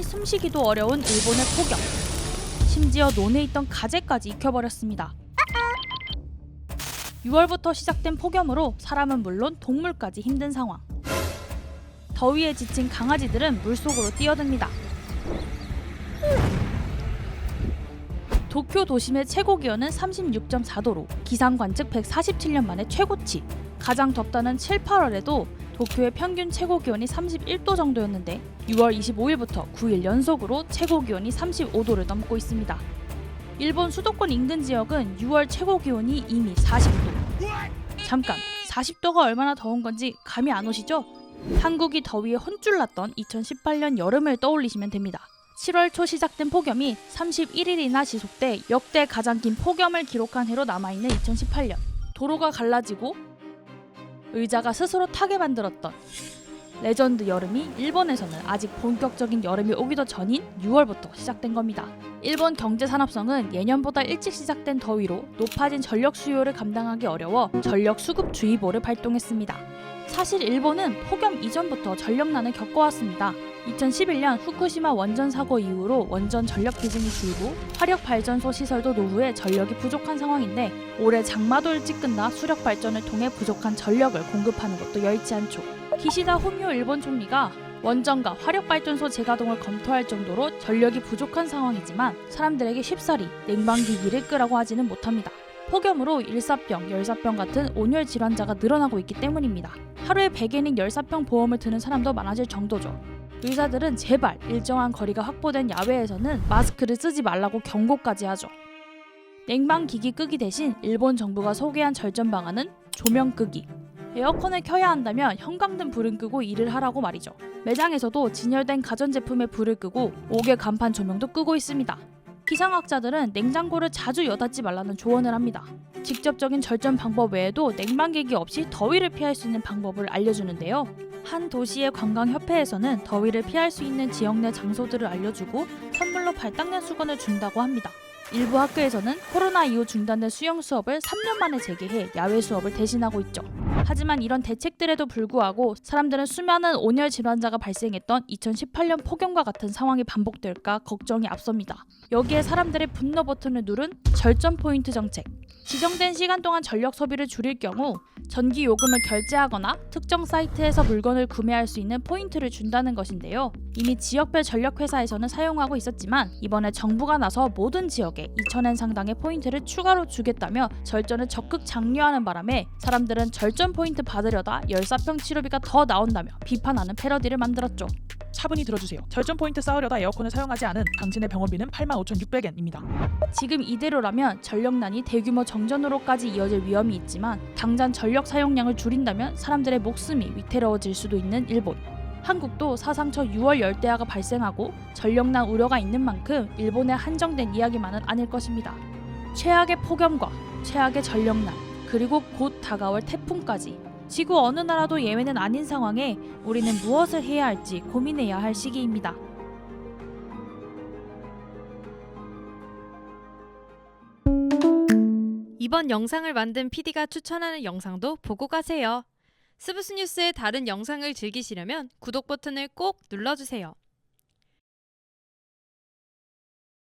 숨쉬기도 어려운 일본의 폭염. 심지어 논에 있던 가재까지 익혀버렸습니다. 6월부터 시작된 폭염으로 사람은 물론 동물까지 힘든 상황. 더위에 지친 강아지들은 물속으로 뛰어듭니다. 도쿄 도심의 최고 기온은 36.4도로 기상 관측 147년 만에 최고치. 가장 덥다는 7, 8월에도 도쿄의 평균 최고 기온이 31도 정도였는데 6월 25일부터 9일 연속으로 최고 기온이 35도를 넘고 있습니다. 일본 수도권 인근 지역은 6월 최고 기온이 이미 40도. 잠깐, 40도가 얼마나 더운 건지 감이 안 오시죠? 한국이 더위에 혼쭐 났던 2018년 여름을 떠올리시면 됩니다. 7월 초 시작된 폭염이 31일이나 지속돼 역대 가장 긴 폭염을 기록한 해로 남아있는 2018년. 도로가 갈라지고 의자가 스스로 타게 만들었던 레전드 여름이 일본에서는 아직 본격적인 여름이 오기도 전인 6월부터 시작된 겁니다. 일본 경제산업성은 예년보다 일찍 시작된 더위로 높아진 전력 수요를 감당하기 어려워 전력 수급주의보를 발동했습니다. 사실 일본은 폭염 이전부터 전력난을 겪어왔습니다. 2011년 후쿠시마 원전 사고 이후로 원전 전력 비중이 줄고 화력발전소 시설도 노후에 전력이 부족한 상황인데 올해 장마도 일찍 끝나 수력발전을 통해 부족한 전력을 공급하는 것도 여의치 않죠. 기시다 후미오 일본 총리가 원전과 화력발전소 재가동을 검토할 정도로 전력이 부족한 상황이지만 사람들에게 쉽사리 냉방기기를 끄라고 하지는 못합니다. 폭염으로 일사병, 열사병 같은 온열 질환자가 늘어나고 있기 때문입니다. 하루에 100엔인 열사병 보험을 드는 사람도 많아질 정도죠. 의사들은 제발 일정한 거리가 확보된 야외에서는 마스크를 쓰지 말라고 경고까지 하죠. 냉방기기 끄기 대신 일본 정부가 소개한 절전 방안은 조명 끄기. 에어컨을 켜야 한다면 형광등 불은 끄고 일을 하라고 말이죠. 매장에서도 진열된 가전제품의 불을 끄고 옥외 간판 조명도 끄고 있습니다. 기상학자들은 냉장고를 자주 여닫지 말라는 조언을 합니다. 직접적인 절전 방법 외에도 냉방기기 없이 더위를 피할 수 있는 방법을 알려주는데요. 한 도시의 관광협회에서는 더위를 피할 수 있는 지역 내 장소들을 알려주고 선물로 발닦는 수건을 준다고 합니다. 일부 학교에서는 코로나 이후 중단된 수영 수업을 3년 만에 재개해 야외 수업을 대신하고 있죠. 하지만 이런 대책들에도 불구하고 사람들은 수많은 온열 질환자가 발생했던 2018년 폭염과 같은 상황이 반복될까 걱정이 앞섭니다. 여기에 사람들의 분노 버튼을 누른 절전 포인트 정책. 지정된 시간 동안 전력 소비를 줄일 경우 전기 요금을 결제하거나 특정 사이트에서 물건을 구매할 수 있는 포인트를 준다는 것인데요. 이미 지역별 전력 회사에서는 사용하고 있었지만 이번에 정부가 나서 모든 지역에 2,000엔 상당의 포인트를 추가로 주겠다며 절전을 적극 장려하는 바람에 사람들은 절전 포인트 받으려다 열사병 치료비가 더 나온다며 비판하는 패러디를 만들었죠. 차분히 들어주세요. 절전 포인트 쌓으려다 에어컨을 사용하지 않은 당신의 병원비는 85,600엔입니다. 지금 이대로라면 전력난이 대규모 정전으로까지 이어질 위험이 있지만 당장 전력 사용량을 줄인다면 사람들의 목숨이 위태로워질 수도 있는 일본. 한국도 사상 첫 6월 열대야가 발생하고 전력난 우려가 있는 만큼 일본의 한정된 이야기만은 아닐 것입니다. 최악의 폭염과 최악의 전력난, 그리고 곧 다가올 태풍까지 지구 어느 나라도 예외는 아닌 상황에 우리는 무엇을 해야 할지 고민해야 할 시기입니다. 이번 영상을 만든 PD가 추천하는 영상도 보고 가세요. 스브스 뉴스의 다른 영상을 즐기시려면 구독 버튼을 꼭 눌러주세요.